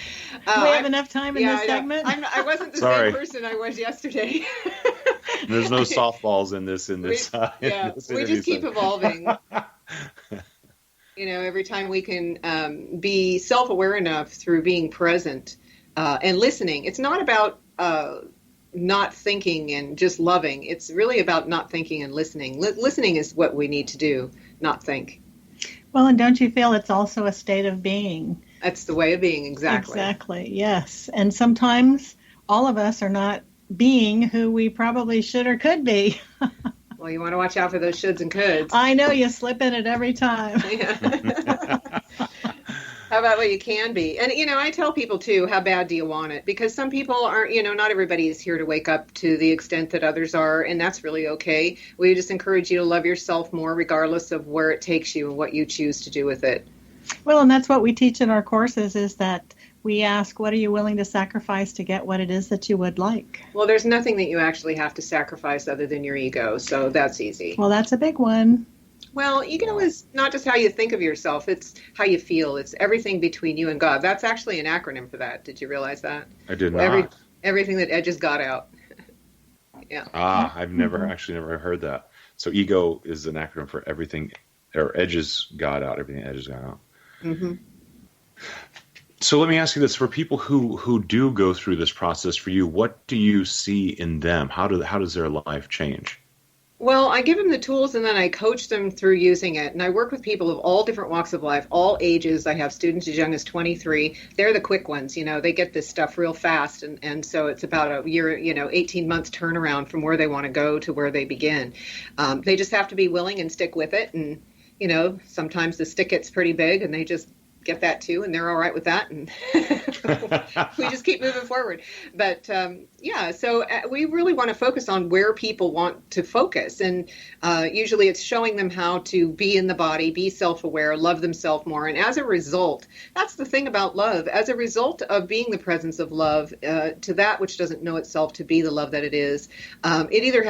we have enough time in this segment? I wasn't the same person I was yesterday. There's no softballs in this. We just keep evolving. Every time we can be self-aware enough through being present and listening. It's not about not thinking and just loving. It's really about not thinking and listening. Listening is what we need to do, not think. Well, and don't you feel it's also a state of being? That's the way of being, exactly. Exactly, yes. And sometimes all of us are not being who we probably should or could be. Well, you want to watch out for those shoulds and coulds. I know, you slip in it every time. Yeah. How about what you can be? And, I tell people, too, how bad do you want it? Because some people aren't, not everybody is here to wake up to the extent that others are, and that's really okay. We just encourage you to love yourself more, regardless of where it takes you and what you choose to do with it. Well, and that's what we teach in our courses, is that we ask, what are you willing to sacrifice to get what it is that you would like? Well, there's nothing that you actually have to sacrifice other than your ego, so that's easy. Well, that's a big one. Well, ego is not just how you think of yourself, it's how you feel. It's everything between you and God. That's actually an acronym for that. Did you realize that? I did not. Everything that edges God out. Yeah. I've never heard that. So ego is an acronym for everything, or edges God out, everything edges God out. Mm-hmm. So let me ask you this. For people who do go through this process for you, what do you see in them? How does their life change? Well, I give them the tools and then I coach them through using it. And I work with people of all different walks of life, all ages. I have students as young as 23. They're the quick ones, they get this stuff real fast. And so it's about a year, 18 months turnaround from where they want to go to where they begin. They just have to be willing and stick with it. And, sometimes the stick gets pretty big and they just get that too, and they're all right with that, and we just keep moving forward. But so we really want to focus on where people want to focus, and usually it's showing them how to be in the body, be self-aware, love themselves more, and as a result, that's the thing about love, as a result of being the presence of love to that which doesn't know itself to be the love that it is, it either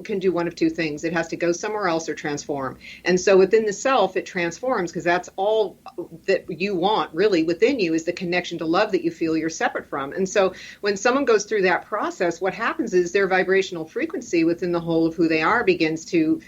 can do one of two things. It has to go somewhere else or transform. And so within the self, it transforms, because that's all that you want really within you, is the connection to love that you feel you're separate from. And so when someone goes through that process, what happens is their vibrational frequency within the whole of who they are begins to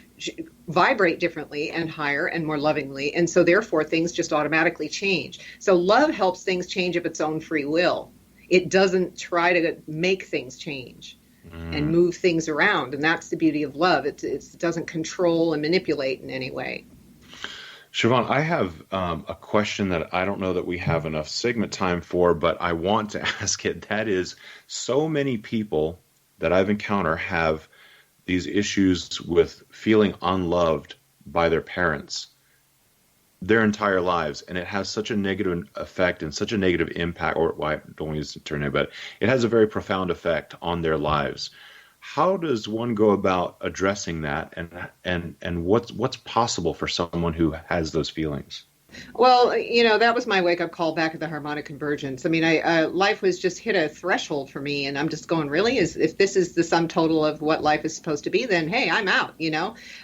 vibrate differently and higher and more lovingly. And so therefore things just automatically change. So love helps things change of its own free will. It doesn't try to make things change and move things around. And that's the beauty of love. It doesn't control and manipulate in any way. Siobhan, I have a question that I don't know that we have enough segment time for, but I want to ask it. That is, so many people that I've encountered have these issues with feeling unloved by their parents their entire lives, and it has such a negative effect and such a negative impact, or well, I don't want to use the term, but it has a very profound effect on their lives. How does one go about addressing that, and what's possible for someone who has those feelings? Well, that was my wake-up call back at the harmonic convergence. I mean, life was just hit a threshold for me, and I'm just going, really? If this is the sum total of what life is supposed to be, then, hey, I'm out,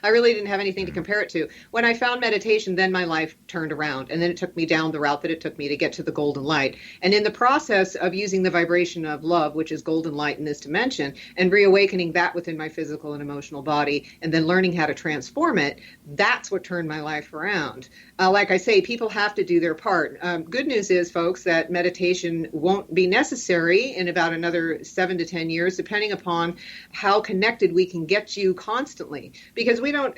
I really didn't have anything to compare it to. When I found meditation, then my life turned around, and then it took me down the route that it took me to get to the golden light. And in the process of using the vibration of love, which is golden light in this dimension, and reawakening that within my physical and emotional body, and then learning how to transform it, that's what turned my life around. Like I say, people have to do their part. Good news is, folks, that meditation won't be necessary in about another 7 to 10 years, depending upon how connected we can get you constantly. Because we don't,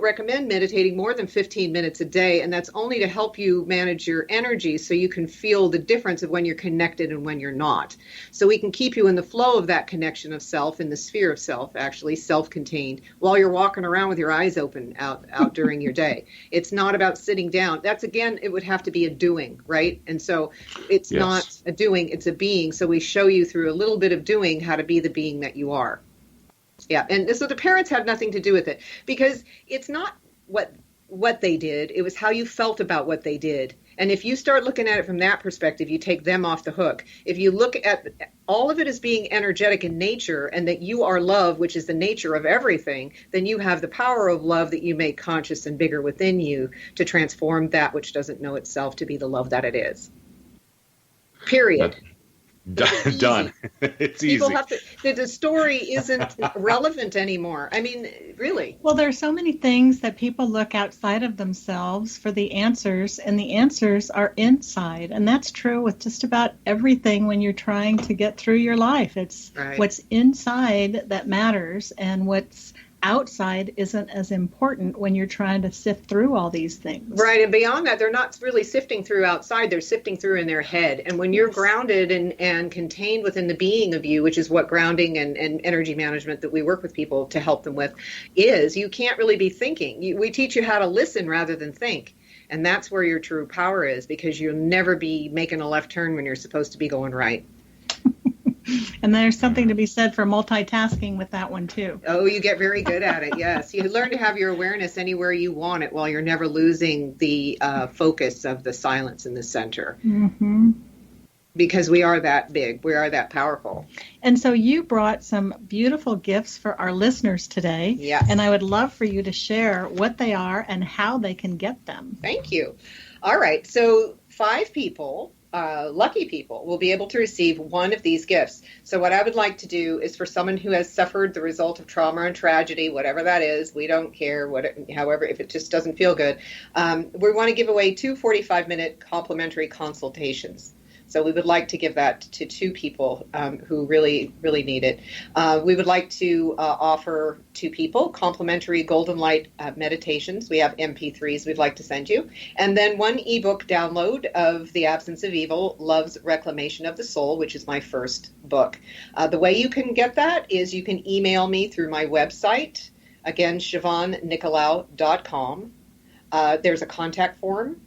recommend meditating more than 15 minutes a day, and that's only to help you manage your energy so you can feel the difference of when you're connected and when you're not. So we can keep you in the flow of that connection of self, in the sphere of self, actually self-contained, while you're walking around with your eyes open out during your day. It's not about sitting down. That's, again, it would have to be a doing, right? And so it's not a doing, it's a being. So we show you through a little bit of doing how to be the being that you are. Yeah. And so the parents have nothing to do with it, because it's not what they did. It was how you felt about what they did. And if you start looking at it from that perspective, you take them off the hook. If you look at all of it as being energetic in nature, and that you are love, which is the nature of everything, then you have the power of love that you make conscious and bigger within you to transform that which doesn't know itself to be the love that it is. Period. Done. It's easy. People have to. The story isn't relevant anymore. I mean, really. Well, there are so many things that people look outside of themselves for the answers, and the answers are inside. And that's true with just about everything when you're trying to get through your life. It's right. What's inside that matters, and what's outside isn't as important when you're trying to sift through all these things. Right. And beyond that, they're not really sifting through outside. They're sifting through in their head. And when you're grounded and contained within the being of you, which is what grounding and energy management that we work with people to help them with is, you can't really be thinking. We teach you how to listen rather than think. And that's where your true power is, because you'll never be making a left turn when you're supposed to be going right. And there's something to be said for multitasking with that one, too. Oh, you get very good at it, yes. You learn to have your awareness anywhere you want it while you're never losing the focus of the silence in the center. Mm-hmm. Because we are that big. We are that powerful. And so you brought some beautiful gifts for our listeners today. Yes. And I would love for you to share what they are and how they can get them. Thank you. All right. So 5 people. Lucky people will be able to receive one of these gifts. So what I would like to do is, for someone who has suffered the result of trauma and tragedy, whatever that is, we don't care, however, if it just doesn't feel good, we want to give away 2 45-minute complimentary consultations. So we would like to give that to 2 people who really, really need it. We would like to offer 2 people complimentary Golden Light meditations. We have MP3s we'd like to send you. And then 1 ebook download of The Absence of Evil, Love's Reclamation of the Soul, which is my first book. The way you can get that is you can email me through my website, again, SiobhanNicolaou.com. There's a contact form,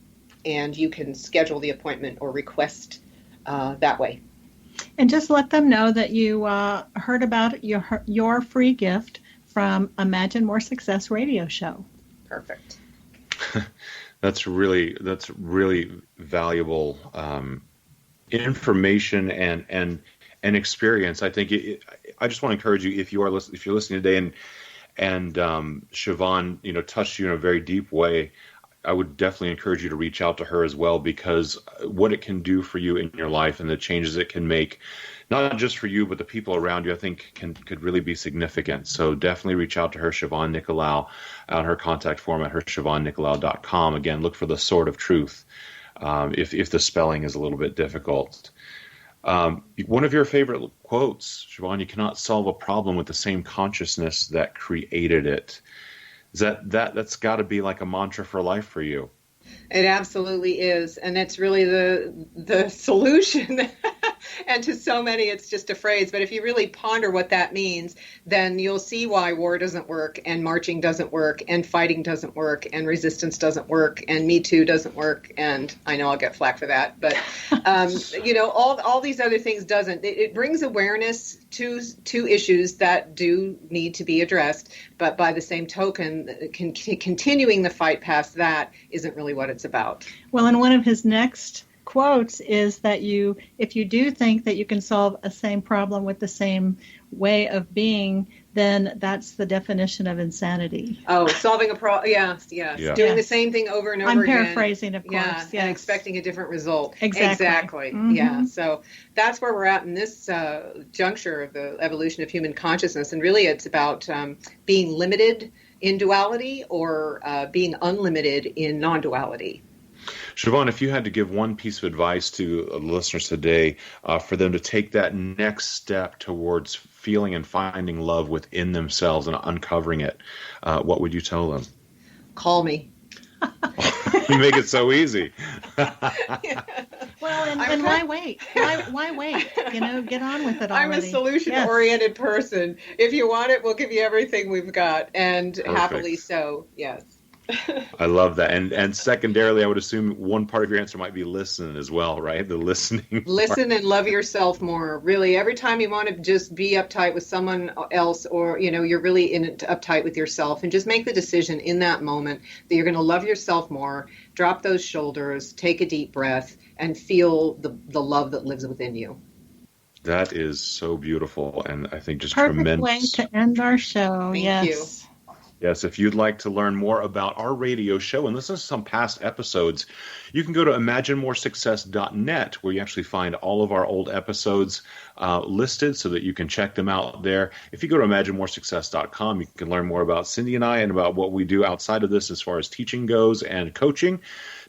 and you can schedule the appointment or request that way. And just let them know that you heard about your free gift from Imagine More Success radio show. Perfect. That's really valuable information and experience. I think I just want to encourage you, if you're listening today and Siobhan, touched you in a very deep way, I would definitely encourage you to reach out to her as well, because what it can do for you in your life and the changes it can make, not just for you, but the people around you, I think could really be significant. So definitely reach out to her, Siobhan Nicolaou, on her contact form at SiobhanNicolaou.com. Again, look for the Sword of Truth, if the spelling is a little bit difficult. One of your favorite quotes, Siobhan, you cannot solve a problem with the same consciousness that created it. That's got to be like a mantra for life for you. It absolutely is. And that's really the solution. And to so many, it's just a phrase. But if you really ponder what that means, then you'll see why war doesn't work, and marching doesn't work, and fighting doesn't work, and resistance doesn't work, and Me Too doesn't work. And I know I'll get flack for that. But, all these other things doesn't. It brings awareness to issues that do need to be addressed. But by the same token, continuing the fight past that isn't really what it's about. Well, and one of his next quotes is that if you do think that you can solve a same problem with the same way of being, then that's the definition of insanity. Oh, solving a problem. Yes. Doing the same thing over and over I'm again. Paraphrasing, of course. Yeah, yes. And expecting a different result. Exactly. Mm-hmm. Yeah. So that's where we're at in this juncture of the evolution of human consciousness. And really it's about being limited in duality or being unlimited in non-duality. Siobhan, if you had to give one piece of advice to listeners today for them to take that next step towards feeling and finding love within themselves and uncovering it, what would you tell them? Call me. You make it so easy. Well, and why wait? Why wait? Get on with it already. I'm a solution-oriented person. If you want it, we'll give you everything we've got, and Perfect. Happily so, yes. I love that. And secondarily, I would assume one part of your answer might be listen as well, right? The listening. Listen and love yourself more. Really, every time you want to just be uptight with someone else, or you're really uptight with yourself, and just make the decision in that moment that you're going to love yourself more. Drop those shoulders, take a deep breath, and feel the love that lives within you. That is so beautiful, and I think just perfect tremendous. Way to end our show. Thank you. Yes, if you'd like to learn more about our radio show and listen to some past episodes, you can go to imaginemoresuccess.net, where you actually find all of our old episodes listed so that you can check them out there. If you go to imaginemoresuccess.com, you can learn more about Cindy and I and about what we do outside of this as far as teaching goes and coaching.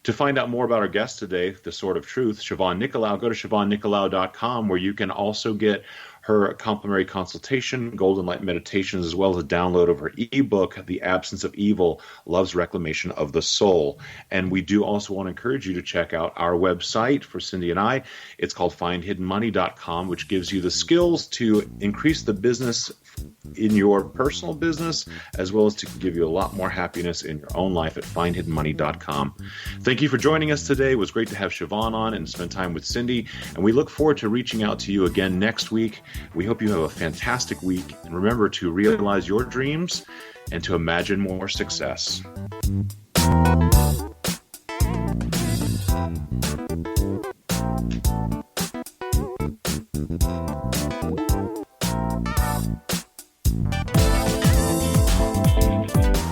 To find out more about our guest today, the Sword of Truth, Siobhan Nicolaou, go to siobhannicolaou.com, where you can also get her complimentary consultation, Golden Light Meditations, as well as a download of her ebook, The Absence of Evil, Love's Reclamation of the Soul. And we do also want to encourage you to check out our website for Cindy and I. It's called findhiddenmoney.com, which gives you the skills to increase the business in your personal business, as well as to give you a lot more happiness in your own life at findhiddenmoney.com. Thank you for joining us today. It was great to have Siobhan on and spend time with Cindy, and we look forward to reaching out to you again next week. We hope you have a fantastic week, and remember to realize your dreams and to imagine more success.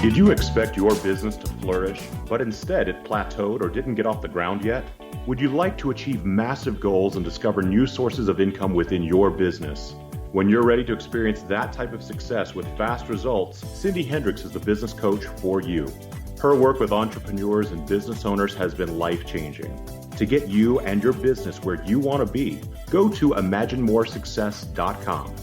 Did you expect your business to flourish, but instead it plateaued or didn't get off the ground yet? Would you like to achieve massive goals and discover new sources of income within your business? When you're ready to experience that type of success with fast results, Cindy Hendricks is the business coach for you. Her work with entrepreneurs and business owners has been life-changing. To get you and your business where you want to be, go to imaginemoresuccess.com.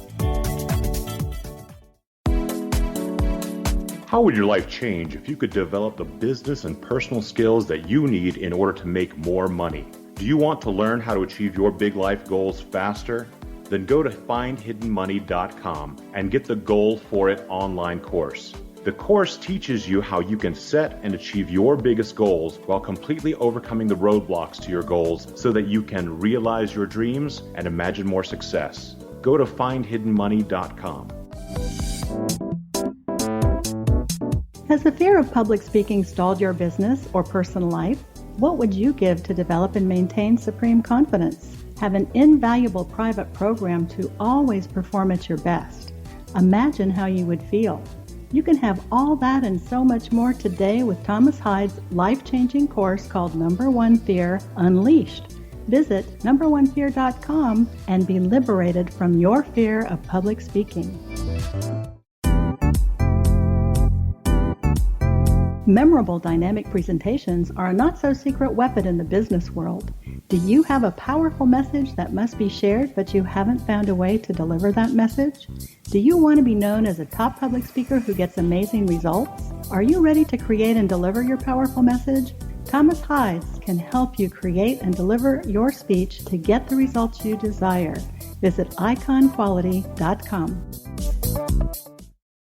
How would your life change if you could develop the business and personal skills that you need in order to make more money? Do you want to learn how to achieve your big life goals faster? Then go to findhiddenmoney.com and get the Goal for It online course. The course teaches you how you can set and achieve your biggest goals while completely overcoming the roadblocks to your goals so that you can realize your dreams and imagine more success. Go to findhiddenmoney.com. Has the fear of public speaking stalled your business or personal life? What would you give to develop and maintain supreme confidence? Have an invaluable private program to always perform at your best. Imagine how you would feel. You can have all that and so much more today with Thomas Hyde's life-changing course called Number One Fear Unleashed. Visit numberonefear.com and be liberated from your fear of public speaking. Memorable dynamic presentations are a not-so-secret weapon in the business world. Do you have a powerful message that must be shared, but you haven't found a way to deliver that message? Do you want to be known as a top public speaker who gets amazing results? Are you ready to create and deliver your powerful message? Thomas Hides can help you create and deliver your speech to get the results you desire. Visit iconquality.com.